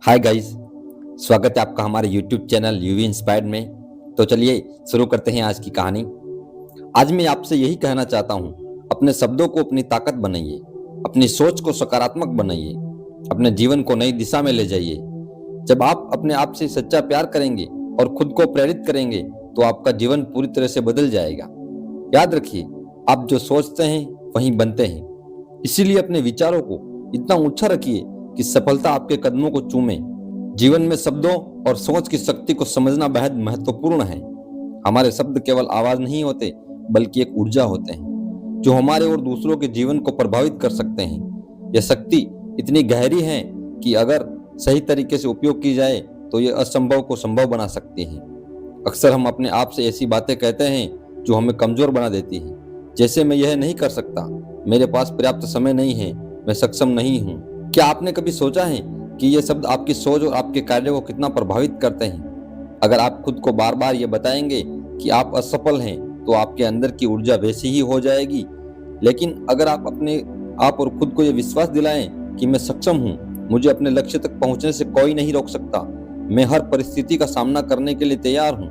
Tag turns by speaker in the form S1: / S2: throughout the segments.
S1: Hi guys, स्वागत है आपका हमारे YouTube चैनल यूवी इंस्पायर्ड में। तो चलिए शुरू करते हैं आज की कहानी। आज मैं आपसे यही कहना चाहता हूँ, अपने शब्दों को अपनी ताकत बनाइए, अपनी सोच को सकारात्मक बनाइए, अपने जीवन को नई दिशा में ले जाइए। जब आप अपने आप से सच्चा प्यार करेंगे और खुद को प्रेरित करेंगे तो आपका जीवन पूरी तरह से बदल जाएगा। याद रखिए, आप जो सोचते हैं वही बनते हैं। इसीलिए अपने विचारों को इतना ऊंचा रखिए कि सफलता आपके कदमों को चूमे। जीवन में शब्दों और सोच की शक्ति को समझना बेहद महत्वपूर्ण है। हमारे शब्द केवल आवाज नहीं होते, बल्कि एक ऊर्जा होते हैं जो हमारे और दूसरों के जीवन को प्रभावित कर सकते हैं। यह शक्ति इतनी गहरी है कि अगर सही तरीके से उपयोग की जाए तो यह असंभव को संभव बना सकती है। अक्सर हम अपने आप से ऐसी बातें कहते हैं जो हमें कमजोर बना देती हैं, जैसे मैं यह नहीं कर सकता, मेरे पास पर्याप्त समय नहीं है, मैं सक्षम नहीं हूँ। क्या आपने कभी सोचा है कि ये शब्द आपकी सोच और आपके कार्यों को कितना प्रभावित करते हैं? अगर आप खुद को बार बार ये बताएंगे कि आप असफल हैं, तो आपके अंदर की ऊर्जा वैसी ही हो जाएगी। लेकिन अगर आप अपने आप और खुद को ये विश्वास दिलाएं कि मैं सक्षम हूँ, मुझे अपने लक्ष्य तक पहुँचने से कोई नहीं रोक सकता, मैं हर परिस्थिति का सामना करने के लिए तैयार हूँ,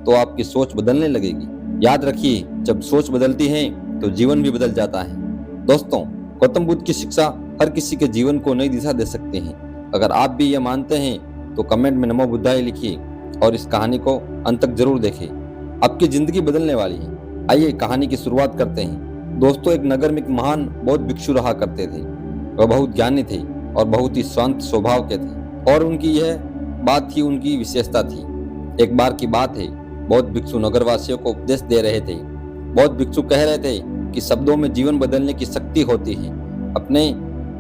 S1: तो आपकी सोच बदलने लगेगी। याद रखिए, जब सोच बदलती है तो जीवन भी बदल जाता है। दोस्तों, गौतम बुद्ध की शिक्षा हर किसी के जीवन को नई दिशा दे सकती है। अगर आप भी ये मानते हैं तो कमेंट में नमो बुद्धाय लिखिए और इस कहानी को अंत तक जरूर देखें। आपकी जिंदगी बदलने वाली है। आइए कहानी की शुरुआत करते हैं। दोस्तों, एक नगर में एक महान बौद्ध भिक्षु रहा करते थे। वह बहुत ज्ञानी थे और बहुत ही शांत स्वभाव के थे, और उनकी यह बात ही उनकी विशेषता थी। एक बार की बात है, बौद्ध भिक्षु नगरवासियों को उपदेश दे रहे थे। बौद्ध भिक्षु कह रहे थे कि शब्दों में जीवन बदलने की शक्ति होती है। अपने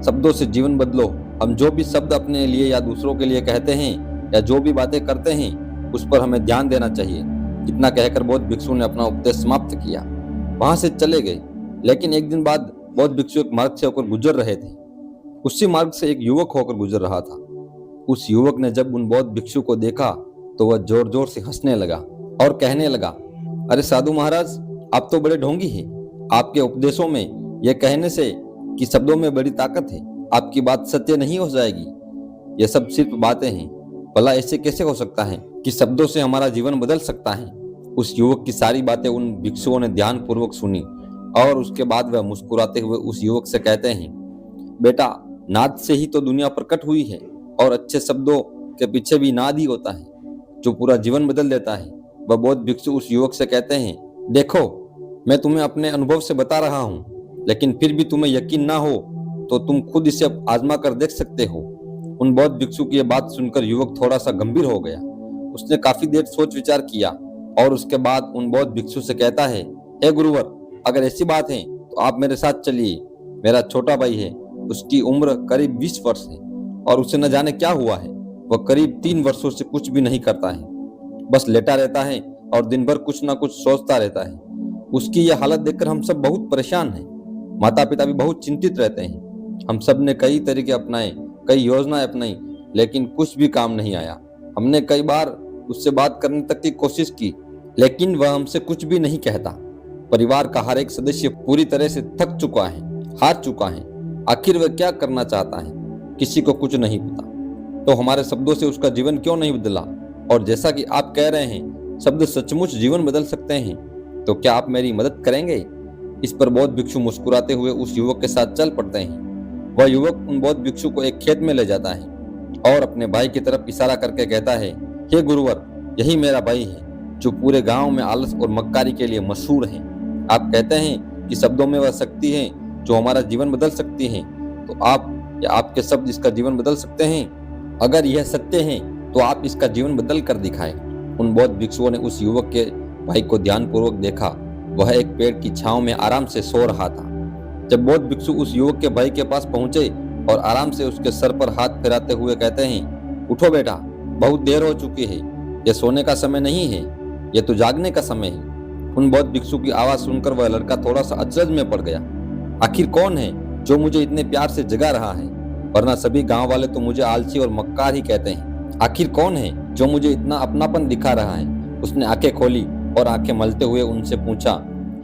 S1: शब्दों से जीवन बदलो। हम जो भी शब्द अपने लिए या दूसरों के लिए कहते हैं या जो भी बातें करते हैं, उस पर हमें ध्यान देना चाहिए। इतना कहकर बौद्ध भिक्षु ने अपना उपदेश समाप्त किया, वहां से चले गए। लेकिन एक दिन बाद बौद्ध भिक्षु एक मार्ग से होकर गुजर रहे थे। उसी मार्ग से एक युवक होकर गुजर रहा था। उस युवक ने जब उन बौद्ध भिक्षु को देखा तो वह जोर जोर से हंसने लगा और कहने लगा, अरे साधु महाराज, आप तो बड़े ढोंगी हैं। आपके उपदेशों में यह कहने से कि शब्दों में बड़ी ताकत है, आपकी बात सत्य नहीं हो जाएगी। यह सब सिर्फ बातें हैं। भला ऐसे कैसे हो सकता है कि शब्दों से हमारा जीवन बदल सकता है? उस युवक की सारी बातें उन भिक्षुओं ने ध्यानपूर्वक सुनी, और उसके बाद वह मुस्कुराते हुए उस युवक से कहते हैं, बेटा, नाद से ही तो दुनिया प्रकट हुई है, और अच्छे शब्दों के पीछे भी नाद ही होता है जो पूरा जीवन बदल देता है। वह बौद्ध भिक्षु उस युवक से कहते हैं, देखो, मैं तुम्हें अपने अनुभव से बता रहा हूँ, लेकिन फिर भी तुम्हें यकीन ना हो तो तुम खुद इसे आजमा कर देख सकते हो। उन बौद्ध भिक्षु की यह बात सुनकर युवक थोड़ा सा गंभीर हो गया। उसने काफी देर सोच विचार किया और उसके बाद उन बौद्ध भिक्षु से कहता है, हे गुरुवर, अगर ऐसी बात है तो आप मेरे साथ चलिए। मेरा छोटा भाई है, उसकी उम्र करीब 20 वर्ष है और उसे न जाने क्या हुआ है। वह करीब 3 वर्षों से कुछ भी नहीं करता है, बस लेटा रहता है और दिन भर कुछ ना कुछ सोचता रहता है। उसकी यह हालत देखकर हम सब बहुत परेशान हैं। माता पिता भी बहुत चिंतित रहते हैं। हम सब ने कई तरीके अपनाए, कई योजनाएं अपनाई, लेकिन कुछ भी काम नहीं आया। हमने कई बार उससे बात करने तक की कोशिश की, लेकिन वह हमसे कुछ भी नहीं कहता। परिवार का हर एक सदस्य पूरी तरह से थक चुका है, हार चुका है। आखिर वह क्या करना चाहता है, किसी को कुछ नहीं पता। तो हमारे शब्दों से उसका जीवन क्यों नहीं बदला? और जैसा कि आप कह रहे हैं, शब्द सचमुच जीवन बदल सकते हैं, तो क्या आप मेरी मदद करेंगे? इस पर बौद्ध भिक्षु मुस्कुराते हुए उस युवक के साथ चल पड़ते हैं। वह युवक उन बौद्ध भिक्षु को एक खेत में ले जाता है और अपने भाई की तरफ इशारा करके कहता है, हे गुरुवर, यही मेरा भाई है जो पूरे गांव में आलस और मक्कारी के लिए मशहूर है। आप कहते हैं कि शब्दों में वह शक्ति है जो हमारा जीवन बदल सकती है, तो आप या आपके शब्द इसका जीवन बदल सकते हैं? अगर यह सत्य है तो आप इसका जीवन बदल कर दिखाएं। उन बौद्ध भिक्षुओं ने उस युवक के भाई को ध्यानपूर्वक देखा। वह एक पेड़ की छांव में आराम से सो रहा था। जब बौद्ध भिक्षु उस युवक के भाई के पास पहुंचे और आराम से उसके सर पर हाथ फेराते हुए कहते हैं, उठो बेटा, बहुत देर हो चुकी है, यह सोने का समय नहीं है, यह तो जागने का समय है। उन बौद्ध भिक्षु की आवाज सुनकर वह लड़का थोड़ा सा अचरज में पड़ गया। आखिर कौन है जो मुझे इतने प्यार से जगा रहा है? वरना सभी गाँव वाले तो मुझे आलसी और मक्कार ही कहते हैं। आखिर कौन है जो मुझे इतना अपनापन दिखा रहा है? उसने आंखें खोली और आंखें मलते हुए उनसे पूछा,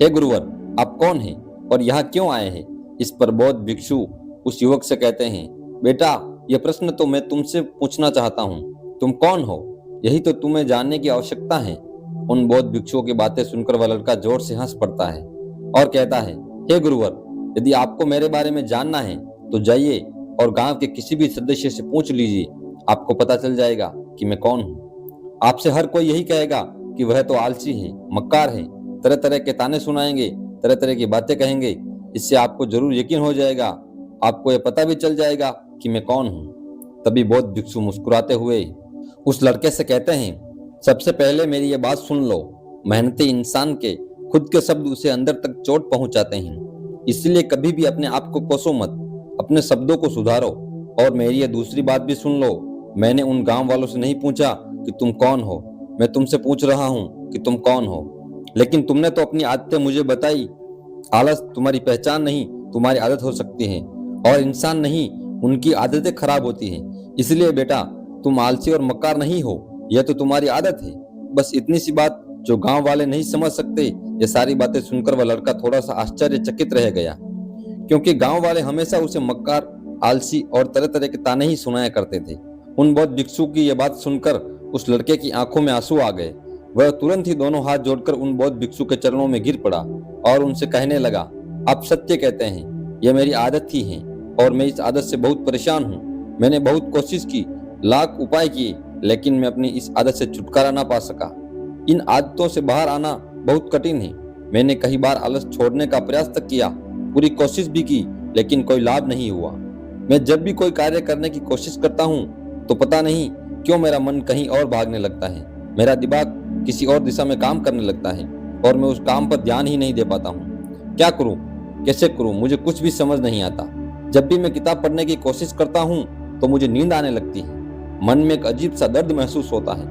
S1: हे गुरुवर, आप कौन हैं और यहाँ क्यों आए हैं? इस पर बौद्ध भिक्षु उस युवक से कहते हैं, बेटा, यह प्रश्न तो मैं तुमसे पूछना चाहता हूँ, तुम कौन हो? यही तो तुम्हें जानने की आवश्यकता है। उन बौद्ध भिक्षुओं की बातें सुनकर वह लड़का जोर से हंस पड़ता है और कहता है, हे गुरुवर, यदि आपको मेरे बारे में जानना है तो जाइए और गांव के किसी भी सदस्य से पूछ लीजिए, आपको पता चल जाएगा कि मैं कौन हूँ। आपसे हर कोई यही कहेगा कि वह तो आलसी है, मक्कार है, तरह तरह के ताने सुनाएंगे, तरह तरह की बातें कहेंगे। इससे आपको जरूर यकीन हो जाएगा, आपको यह पता भी चल जाएगा कि मैं कौन हूँ। तभी बौद्ध भिक्षु मुस्कुराते हुए उस लड़के से कहते हैं, सबसे पहले मेरी ये बात सुन लो, मेहनती इंसान के खुद के शब्द उसे अंदर तक चोट पहुंचाते हैं, इसलिए कभी भी अपने आप को कोसो मत, अपने शब्दों को सुधारो। और मेरी ये दूसरी बात भी सुन लो, मैंने उन गांव वालों से नहीं पूछा कि तुम कौन हो, मैं तुमसे पूछ रहा हूँ कि तुम कौन हो। लेकिन तुमने तो अपनी आदतें मुझे बताई। आलस तुम्हारी पहचान नहीं, तुम्हारी आदत हो सकती है, और इंसान नहीं, उनकी आदतें खराब होती हैं। इसलिए बेटा, तुम आलसी और मक्कार नहीं हो, यह तो तुम्हारी आदत है। बस इतनी सी बात जो गांव वाले नहीं समझ सकते। ये सारी बातें सुनकर वह लड़का थोड़ा सा आश्चर्यचकित रह गया, क्योंकि गांव वाले हमेशा उसे मक्कार, आलसी और तरह तरह के ताने ही सुनाया करते थे। उन बौद्ध भिक्षु की यह बात सुनकर उस लड़के की आंखों में आंसू आ गए। वह तुरंत ही दोनों हाथ जोड़कर उन बौद्ध भिक्षु के चरणों में गिर पड़ा और उनसे कहने लगा, आप सत्य कहते हैं, यह मेरी आदत ही है और मैं इस आदत से बहुत परेशान हूँ। मैंने बहुत कोशिश की, लाख उपाय किए, लेकिन मैं अपनी इस आदत से छुटकारा ना पा सका। इन आदतों से बाहर आना बहुत कठिन है। मैंने कई बार आलस छोड़ने का प्रयास तक किया, पूरी कोशिश भी की, लेकिन कोई लाभ नहीं हुआ। मैं जब भी कोई कार्य करने की कोशिश करता हूँ तो पता नहीं क्यों मेरा मन कहीं और भागने लगता है, मेरा दिमाग किसी और दिशा में काम करने लगता है और मैं उस काम पर ध्यान ही नहीं दे पाता हूँ। क्या करूँ, कैसे करूँ, मुझे कुछ भी समझ नहीं आता। जब भी मैं किताब पढ़ने की कोशिश करता हूँ तो मुझे नींद आने लगती है। मन में एक अजीब सा दर्द महसूस होता है,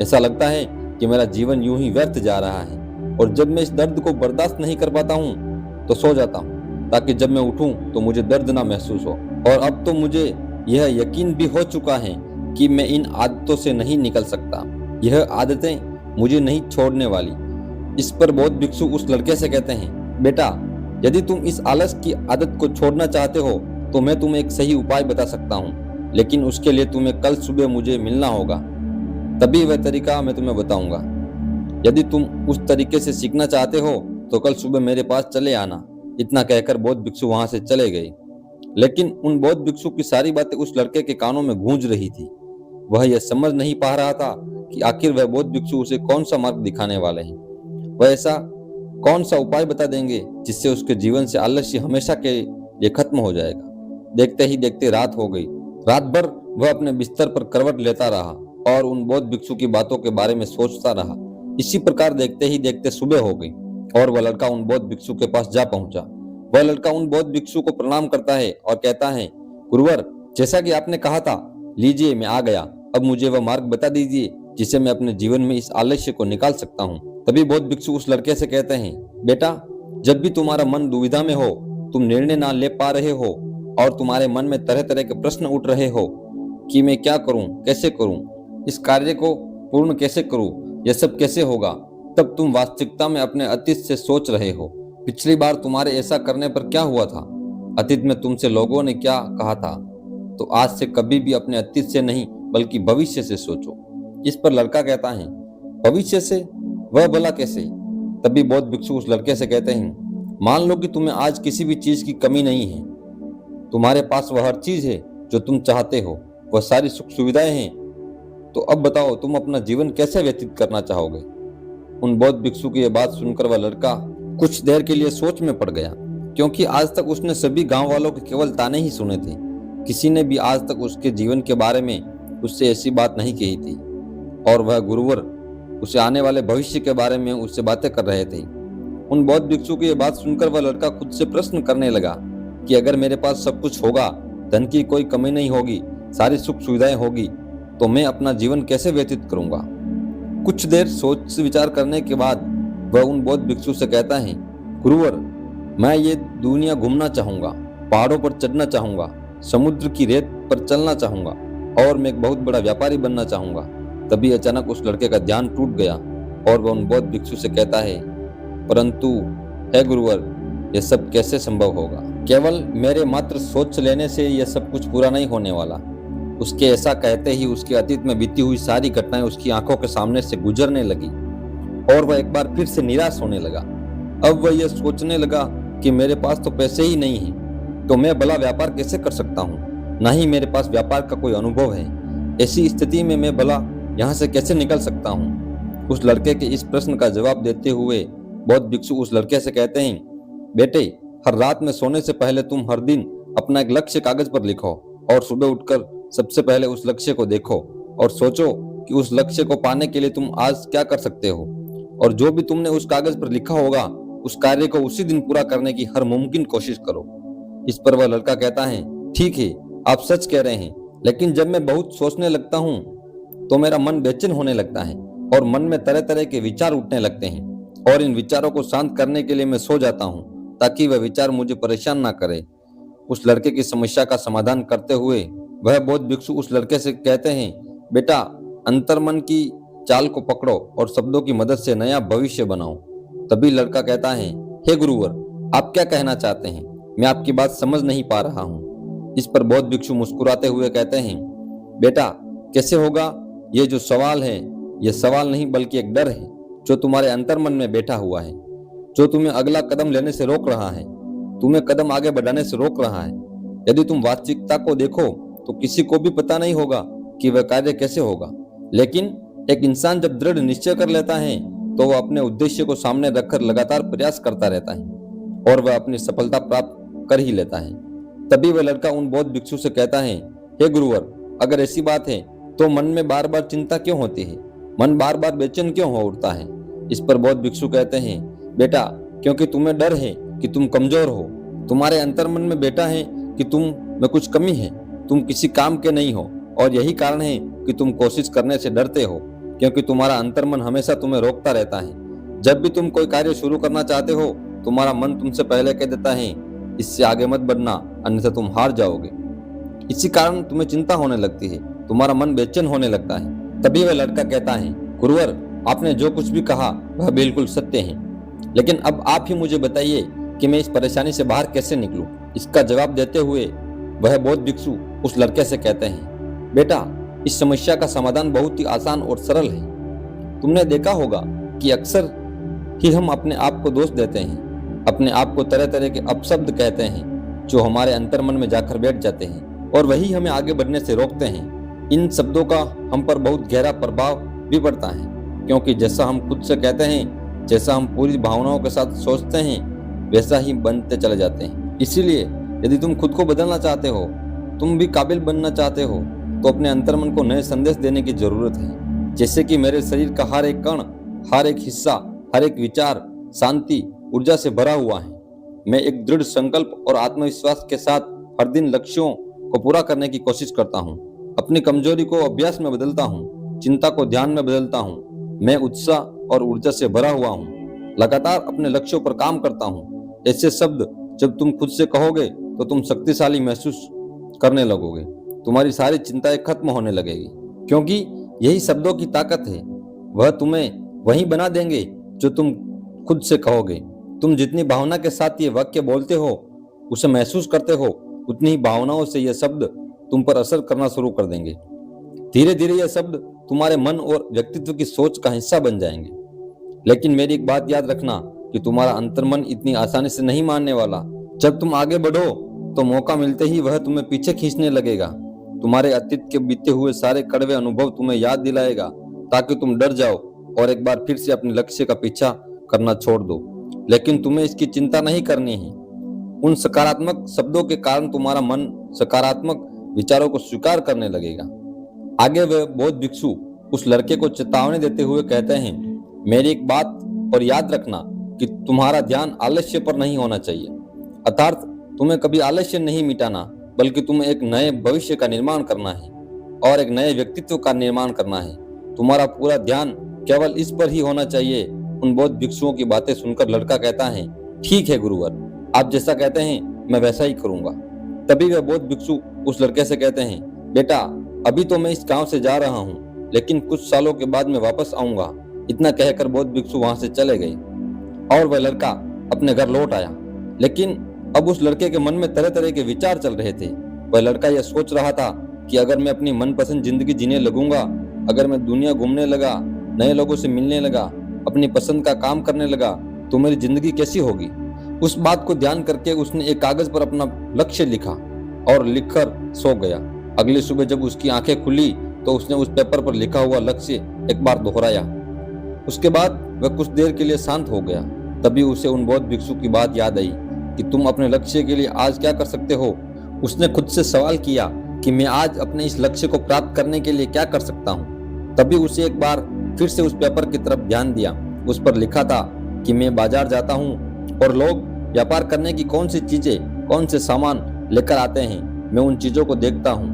S1: ऐसा लगता है कि मेरा जीवन यूं ही व्यर्थ जा रहा है। और जब मैं इस दर्द को बर्दाश्त नहीं कर पाता हूँ तो सो जाता हूँ, ताकि जब मैं उठूं तो मुझे दर्द ना महसूस हो। और अब तो मुझे यह यकीन भी हो चुका है कि मैं इन आदतों से नहीं निकल सकता। यह आदतें मुझे नहीं छोड़ने वाली। इस पर बौद्ध भिक्षु उस लड़के से कहते हैं, बेटा, यदि तुम इस आलस की आदत को छोड़ना चाहते हो तो मैं तुम्हें एक सही उपाय बता सकता हूँ, लेकिन उसके लिए तुम्हें कल सुबह मुझे मिलना होगा, तभी वह तरीका मैं तुम्हें बताऊंगा। यदि तुम उस तरीके से सीखना चाहते हो तो कल सुबह मेरे पास चले आना। इतना कहकर बौद्ध भिक्षु वहां से चले गए। लेकिन उन बौद्ध भिक्षु की सारी बातें उस लड़के के कानों में गूंज रही थी। वह यह समझ नहीं पा रहा था कि आखिर वह बौद्ध भिक्षु उसे कौन सा मार्ग दिखाने वाले हैं। वह ऐसा कौन सा उपाय बता देंगे जिससे उसके जीवन से आलस्य हमेशा के लिए खत्म हो जाएगा। देखते ही देखते रात हो गई। रात भर वह अपने बिस्तर पर करवट लेता रहा और उन बौद्ध भिक्षु की बातों के बारे में सोचता रहा। इसी प्रकार देखते ही देखते सुबह हो गई और वह लड़का उन बौद्ध भिक्षु के पास जा पहुंचा। वह लड़का उन बौद्ध भिक्षु को प्रणाम करता है और कहता है, गुरुवर, जैसा कि आपने कहा था, लीजिए मैं आ गया। अब मुझे वह मार्ग बता दीजिए जिससे मैं अपने जीवन में इस आलस्य को निकाल सकता हूँ। तभी बौद्ध भिक्षु उस लड़के से कहते हैं, बेटा, जब भी तुम्हारा मन दुविधा में हो, तुम निर्णय ना ले पा रहे हो और तुम्हारे मन में तरह तरह के प्रश्न उठ रहे हो कि मैं क्या करूं, कैसे करूं, इस कार्य को पूर्ण कैसे करूं, यह सब कैसे होगा, तब तुम वास्तविकता में अपने अतीत से सोच रहे हो। पिछली बार तुम्हारे ऐसा करने पर क्या हुआ था, अतीत में तुमसे लोगों ने क्या कहा था। तो आज से कभी भी अपने अतीत से नहीं बल्कि भविष्य से सोचो। इस पर लड़का कहता है, भविष्य से, वह भला कैसे। तभी बौद्ध भिक्षु उस लड़के से कहते हैं, मान लो कि तुम्हें आज किसी भी चीज की कमी नहीं है, तुम्हारे पास वह हर चीज है जो तुम चाहते हो, वह सारी सुख सुविधाएं हैं। तो अब बताओ तुम अपना जीवन कैसे व्यतीत करना चाहोगे। उन बौद्ध भिक्षु की यह बात सुनकर वह लड़का कुछ देर के लिए सोच में पड़ गया, क्योंकि आज तक उसने सभी गांव वालों के केवल ताने ही सुने थे। किसी ने भी आज तक उसके जीवन के बारे में उससे ऐसी बात नहीं कही थी और वह गुरुवर उसे आने वाले भविष्य के बारे में उससे बातें कर रहे थे। उन बौद्ध भिक्षु की यह बात सुनकर वह लड़का खुद से प्रश्न करने लगा कि अगर मेरे पास सब कुछ होगा, धन की कोई कमी नहीं होगी, सारी सुख सुविधाएं होगी, तो मैं अपना जीवन कैसे व्यतीत करूंगा। कुछ देर सोच विचार करने के बाद वह उन बौद्ध भिक्षु से कहता है, गुरुवर, मैं ये दुनिया घूमना चाहूंगा, पहाड़ों पर चढ़ना चाहूंगा, समुद्र की रेत पर चलना चाहूंगा और मैं एक बहुत बड़ा व्यापारी बनना चाहूंगा। तभी अचानक उस लड़के का ध्यान टूट गया और वह उन बौद्ध भिक्षु से कहता है, परंतु हे गुरुवर, यह सब कैसे संभव होगा। केवल मेरे मात्र सोच लेने से यह सब कुछ पूरा नहीं होने वाला। उसके ऐसा कहते ही उसके अतीत में बीती हुई सारी घटनाएं उसकी आंखों के सामने से गुजरने लगी और वह एक बार फिर से निराश होने लगा। अब वह यह सोचने लगा कि मेरे पास तो पैसे ही नहीं हैं, तो मैं भला व्यापार कैसे कर सकता हूँ। ना ही मेरे पास व्यापार का कोई अनुभव है। ऐसी स्थिति में मैं भला यहाँ से कैसे निकल सकता हूँ। उस लड़के के इस प्रश्न का जवाब देते हुए बौद्ध भिक्षु उस लड़के से कहते हैं, बेटे, हर रात में सोने से पहले तुम हर दिन अपना एक लक्ष्य कागज पर लिखो और सुबह उठकर सबसे पहले उस लक्ष्य को देखो और सोचो कि उस लक्ष्य को पाने के लिए तुम आज क्या कर सकते हो, और जो भी तुमने उस कागज पर लिखा होगा उस कार्य को उसी दिन पूरा करने की हर मुमकिन कोशिश करो। इस पर वह लड़का कहता है, ठीक है, आप सच कह रहे हैं, लेकिन जब मैं बहुत सोचने लगता हूँ तो मेरा मन बेचैन होने लगता है और मन में तरह तरह के विचार उठने लगते हैं, और इन विचारों को शांत करने के लिए मैं सो जाता हूँ ताकि वह विचार मुझे परेशान ना करे। उस लड़के की समस्या का समाधान करते हुए वह बौद्ध भिक्षु उस लड़के से कहते हैं, बेटा, अंतर्मन की चाल को पकड़ो और शब्दों की मदद से नया भविष्य बनाओ। तभी लड़का कहता है, हे गुरुवर, आप क्या कहना चाहते हैं? मैं आपकी बात समझ नहीं पा रहा हूँ। इस पर बौद्ध भिक्षु मुस्कुराते हुए कहते हैं, बेटा, कैसे होगा? ये जो सवाल है ये सवाल नहीं बल्कि एक डर है जो तुम्हारे अंतर्मन में बैठा हुआ है, जो तुम्हें अगला कदम लेने से रोक रहा है, तुम्हें कदम आगे बढ़ाने से रोक रहा है। यदि तुम वास्तविकता को देखो तो किसी को भी पता नहीं होगा कि वह कार्य कैसे होगा, लेकिन एक इंसान जब दृढ़ निश्चय कर लेता है तो वह अपने उद्देश्य को सामने रखकर लगातार प्रयास करता रहता है और वह अपनी सफलता प्राप्त कर ही लेता है। तभी वह लड़का उन बौद्ध भिक्षु से कहता है, हे गुरुवर, अगर ऐसी बात है तो मन में बार बार चिंता क्यों होती है? मन बार बार बेचैन क्यों हो उठता है? इस पर बौद्ध भिक्षु कहते हैं, बेटा, क्योंकि तुम्हें डर है कि तुम कमजोर हो। तुम्हारे अंतर्मन में बैठा है कि तुम में कुछ कमी है, तुम किसी काम के नहीं हो, और यही कारण है कि तुम कोशिश करने से डरते हो, क्योंकि तुम्हारा अंतर्मन हमेशा तुम्हें रोकता रहता है। जब भी तुम कोई कार्य शुरू करना चाहते हो तुम्हारा मन तुमसे पहले कह देता है, इससे आगे मत बढ़ना, अन्यथा तुम हार जाओगे। इसी कारण तुम्हें चिंता होने लगती है, तुम्हारा मन बेचैन होने लगता है। तभी वह लड़का कहता है, गुरुवर, आपने जो कुछ भी कहा वह बिल्कुल सत्य है, लेकिन अब आप ही मुझे बताइए कि मैं इस परेशानी से बाहर कैसे निकलूं। इसका जवाब देते हुए वह बौद्ध भिक्षु उस लड़के से कहते हैं, बेटा, इस समस्या का समाधान बहुत ही आसान और सरल है। तुमने देखा होगा कि अक्सर ही हम अपने आप को दोष देते हैं, अपने आप को तरह तरह के अपशब्द कहते हैं जो हमारे अंतर्मन में जाकर बैठ जाते हैं और वही हमें आगे बढ़ने से रोकते हैं। इन शब्दों का हम पर बहुत गहरा प्रभाव भी पड़ता है, क्योंकि जैसा हम खुद से कहते हैं, जैसा हम पूरी भावनाओं के साथ सोचते हैं, वैसा ही बनते चले जाते हैं। इसीलिए यदि तुम खुद को बदलना चाहते हो, तुम भी काबिल बनना चाहते हो, तो अपने अंतर्मन को नए संदेश देने की जरूरत है। जैसे कि मेरे शरीर का हर एक कण, हर एक हिस्सा, हर एक विचार शांति, ऊर्जा से भरा हुआ है। मैं एक दृढ़ संकल्प और आत्मविश्वास के साथ हर दिन लक्ष्यों को पूरा करने की कोशिश करता हूँ। अपनी कमजोरी को अभ्यास में बदलता हूँ, चिंता को ध्यान में बदलता हूँ। मैं उत्साह और ऊर्जा से भरा हुआ हूँ, लगातार अपने लक्ष्यों पर काम करता हूँ। ऐसे शब्द जब तुम खुद से कहोगे तो तुम शक्तिशाली महसूस करने लगोगे, तुम्हारी सारी चिंताएं खत्म होने लगेगी, क्योंकि यही शब्दों की ताकत है। वह तुम्हें वही बना देंगे जो तुम खुद से कहोगे। तुम जितनी भावना के साथ ये वाक्य बोलते हो, उसे महसूस करते हो, उतनी ही भावनाओं से ये शब्द तुम पर असर करना शुरू कर देंगे। धीरे धीरे ये शब्द तुम्हारे मन और व्यक्तित्व की सोच का हिस्सा बन जाएंगे। लेकिन मेरी एक बात याद रखना कि तुम्हारा अंतर्मन इतनी आसानी से नहीं मानने वाला। जब तुम आगे बढ़ो तो मौका मिलते ही वह तुम्हें पीछे खींचने लगेगा। तुम्हारे अतीत के बीते हुए सारे कड़वे अनुभव तुम्हें याद दिलाएगा, ताकि तुम डर जाओ और एक बार फिर से अपने लक्ष्य का पीछा करना छोड़ दो। लेकिन तुम्हें इसकी चिंता नहीं करनी है। उन सकारात्मक शब्दों के कारण तुम्हारा मन सकारात्मक विचारों को स्वीकार करने लगेगा। आगे वह बौद्ध भिक्षु उस लड़के को चेतावनी देते हुए कहते हैं, मेरी एक बात और याद रखना कि तुम्हारा ध्यान आलस्य पर नहीं होना चाहिए। अर्थात तुम्हें कभी आलस्य नहीं मिटाना, बल्कि तुम्हें एक नए भविष्य का निर्माण करना है और एक नए व्यक्तित्व का निर्माण करना है। तुम्हारा पूरा ध्यान केवल इस पर ही होना चाहिए। उन बौद्ध भिक्षुओं की बातें सुनकर लड़का कहता है, ठीक है गुरुवर, आप जैसा कहते हैं मैं वैसा ही करूंगा। तभी वह बौद्ध भिक्षु उस लड़के से कहते हैं, बेटा, अभी तो मैं इस गांव से जा रहा हूँ, लेकिन कुछ सालों के बाद मैं वापस आऊंगा। इतना कहकर बौद्ध भिक्षु वहां से चले गए और वह लड़का अपने घर लौट आया। लेकिन अब उस लड़के के मन में तरह तरह के विचार चल रहे थे। वह लड़का यह सोच रहा था कि अगर मैं अपनी मनपसंद जिंदगी जीने लगूंगा, अगर मैं दुनिया घूमने लगा, नए लोगों से मिलने लगा, अपनी पसंद का काम करने लगा, तो मेरी जिंदगी कैसी होगी। उस बात को ध्यान करके उसने एक कागज पर अपना लक्ष्य लिखा और लिखकर सो गया। अगली सुबह जब उसकी आंखें खुली तो उसने उस पेपर पर लिखा हुआ लक्ष्य एक बार दोहराया। उसके बाद वह कुछ देर के लिए शांत हो गया। तभी उसे उन बौद्ध भिक्षु की बात याद आई कि तुम अपने लक्ष्य के लिए आज क्या कर सकते हो। उसने खुद से सवाल किया कि मैं आज अपने इस लक्ष्य को प्राप्त करने के लिए क्या कर सकता हूँ। तभी उसे एक बार फिर से उस पेपर की तरफ ध्यान दिया। उस पर लिखा था कि मैं बाजार जाता हूँ और लोग व्यापार करने की कौन सी चीजें, कौन से सामान लेकर आते हैं, मैं उन चीजों को देखता हूँ।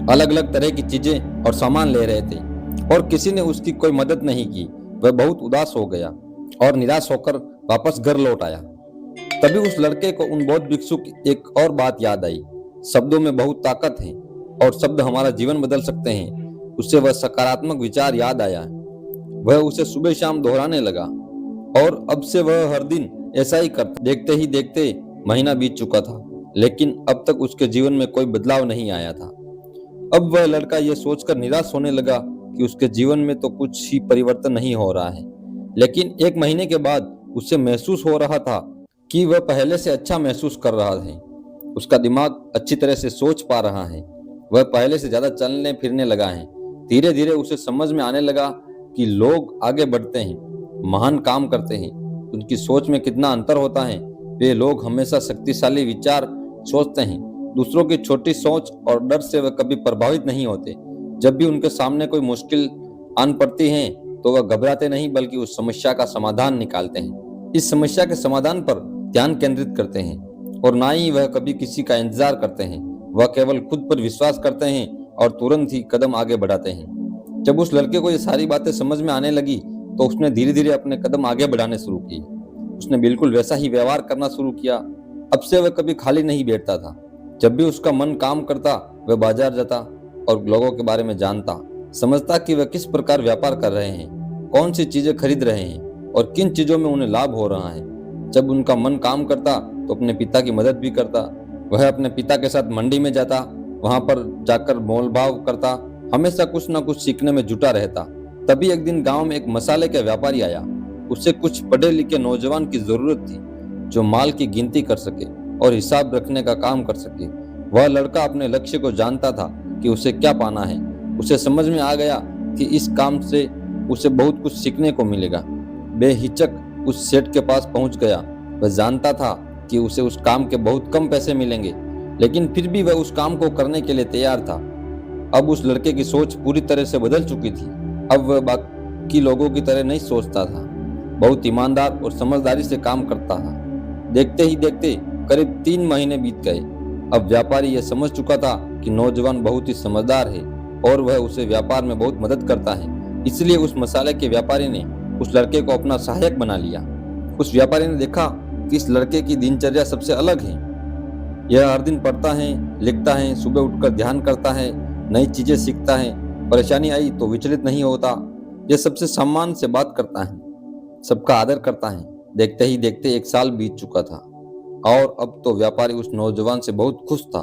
S1: अलग अलग तरह की चीजें और सामान ले रहे थे और किसी ने उसकी कोई मदद नहीं की। वह बहुत उदास हो गया और निराश होकर वापस घर लौट आया। तभी उस लड़के को उन बौद्ध भिक्षु की एक और बात याद आई। शब्दों में बहुत ताकत है और शब्द हमारा जीवन बदल सकते हैं। उससे वह सकारात्मक विचार याद आया। वह उसे सुबह शाम दोहराने लगा और अब से वह हर दिन ऐसा ही करता। देखते ही देखते महीना बीत चुका था, लेकिन अब तक उसके जीवन में कोई बदलाव नहीं आया था। अब वह लड़का यह सोचकर निराश होने लगा कि उसके जीवन में तो कुछ ही परिवर्तन नहीं हो रहा है। लेकिन एक महीने के बाद उसे महसूस हो रहा था कि वह पहले से अच्छा महसूस कर रहा है। उसका दिमाग अच्छी तरह से सोच पा रहा है। वह पहले से ज्यादा चलने फिरने लगा है। धीरे धीरे उसे समझ में आने लगा कि लोग आगे बढ़ते हैं, महान काम करते हैं, उनकी सोच में कितना अंतर होता है। वे लोग हमेशा शक्तिशाली विचार सोचते हैं। दूसरों की छोटी सोच और डर से वह कभी प्रभावित नहीं होते। जब भी उनके सामने कोई मुश्किल आन पड़ती है तो वह घबराते नहीं, बल्कि उस समस्या का समाधान निकालते हैं। इस समस्या के समाधान पर ध्यान केंद्रित करते हैं और ना ही वह कभी किसी का इंतजार करते हैं। वह केवल खुद पर विश्वास करते हैं और तुरंत ही कदम आगे बढ़ाते हैं। जब उस लड़के को ये सारी बातें समझ में आने लगी तो उसने धीरे धीरे अपने कदम आगे बढ़ाने शुरू किए। उसने बिल्कुल वैसा ही व्यवहार करना शुरू किया। अब से वह कभी खाली नहीं बैठता था। जब भी उसका मन काम करता वह बाजार जाता और लोगों के बारे में जानता, समझता कि वह किस प्रकार व्यापार कर रहे हैं, कौन सी चीजें खरीद रहे हैं और किन चीजों में उन्हें लाभ हो रहा है। जब उनका मन काम करता तो अपने पिता की मदद भी करता। वह अपने पिता के साथ मंडी में जाता, वहां पर जाकर मोल भाव करता, हमेशा कुछ न कुछ सीखने में जुटा रहता। तभी एक दिन गांव में एक मसाले का व्यापारी आया। उसे कुछ पढ़े लिखे नौजवान की जरूरत थी जो माल की गिनती कर सके और हिसाब रखने का काम कर सके। वह लड़का अपने लक्ष्य को जानता था कि उसे क्या पाना है। उसे समझ में आ गया कि इस काम से उसे बहुत कुछ सीखने को मिलेगा। बेहिचक उस सेठ के पास पहुंच गया। वह जानता था कि उसे उस काम के बहुत कम पैसे मिलेंगे, लेकिन फिर भी वह उस काम को करने के लिए तैयार था। अब उस लड़के की सोच पूरी तरह से बदल चुकी थी। अब वह बाकी लोगों की तरह नहीं सोचता था, बहुत ईमानदार और समझदारी से काम करता था। देखते ही देखते करीब 3 महीने बीत गए। अब व्यापारी यह समझ चुका था कि नौजवान बहुत ही समझदार है और वह उसे व्यापार में बहुत मदद करता है। इसलिए उस मसाले के व्यापारी ने उस लड़के को अपना सहायक बना लिया। उस व्यापारी ने देखा कि इस लड़के की दिनचर्या सबसे अलग है। यह हर दिन पढ़ता है, लिखता है, सुबह उठकर ध्यान करता है, नई चीजें सीखता है, परेशानी आई तो विचलित नहीं होता। यह सबसे सम्मान से बात करता है, सबका आदर करता है। देखते ही देखते 1 साल बीत चुका था और अब तो व्यापारी उस नौजवान से बहुत खुश था।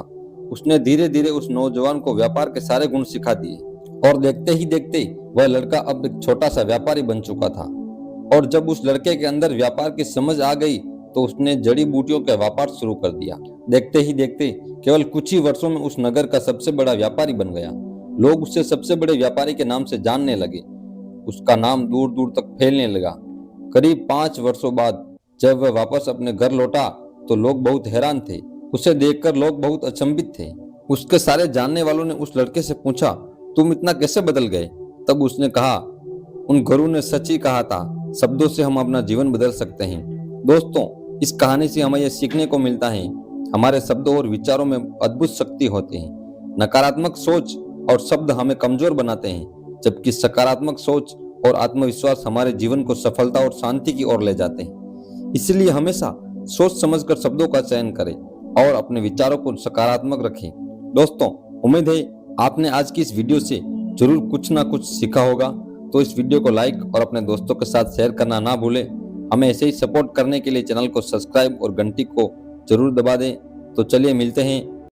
S1: उसने धीरे धीरे उस नौजवान को व्यापार के सारे गुण सिखा दिए और देखते ही देखते वह लड़का अब एक छोटा सा व्यापारी बन चुका था। और जब उस लड़के के अंदर व्यापार की समझ आ गई तो उसने जड़ी बूटियों का व्यापार शुरू कर दिया। देखते ही देखते केवल कुछ ही वर्षों में उस नगर का सबसे बड़ा व्यापारी बन गया। लोग उसे सबसे बड़े व्यापारी के नाम से जानने लगे। उसका नाम दूर दूर तक फैलने लगा। करीब 5 वर्षों बाद जब वह वापस अपने घर लौटा तो लोग बहुत हैरान थे। उसे देखकर लोग बहुत अचंभित थे। उसके सारे जानने वालों ने उस लड़के से पूछा, तुम इतना कैसे बदल गए? तब उसने कहा, उन गुरु ने सच ही कहा था, शब्दों से हम अपना जीवन बदल सकते हैं। दोस्तों, इस कहानी से हमें यह सीखने को मिलता है, हमारे शब्दों और विचारों में अद्भुत शक्ति होती है। नकारात्मक सोच और शब्द हमें कमजोर बनाते हैं, जबकि सकारात्मक सोच और आत्मविश्वास हमारे जीवन को सफलता और शांति की ओर ले जाते हैं। इसलिए हमेशा सोच समझकर शब्दों का चयन करें और अपने विचारों को सकारात्मक रखें। दोस्तों, उम्मीद है आपने आज की इस वीडियो से जरूर कुछ ना कुछ सीखा होगा। तो इस वीडियो को लाइक और अपने दोस्तों के साथ शेयर करना ना भूलें। हमें ऐसे ही सपोर्ट करने के लिए चैनल को सब्सक्राइब और घंटी को जरूर दबा दें। तो चलिए मिलते हैं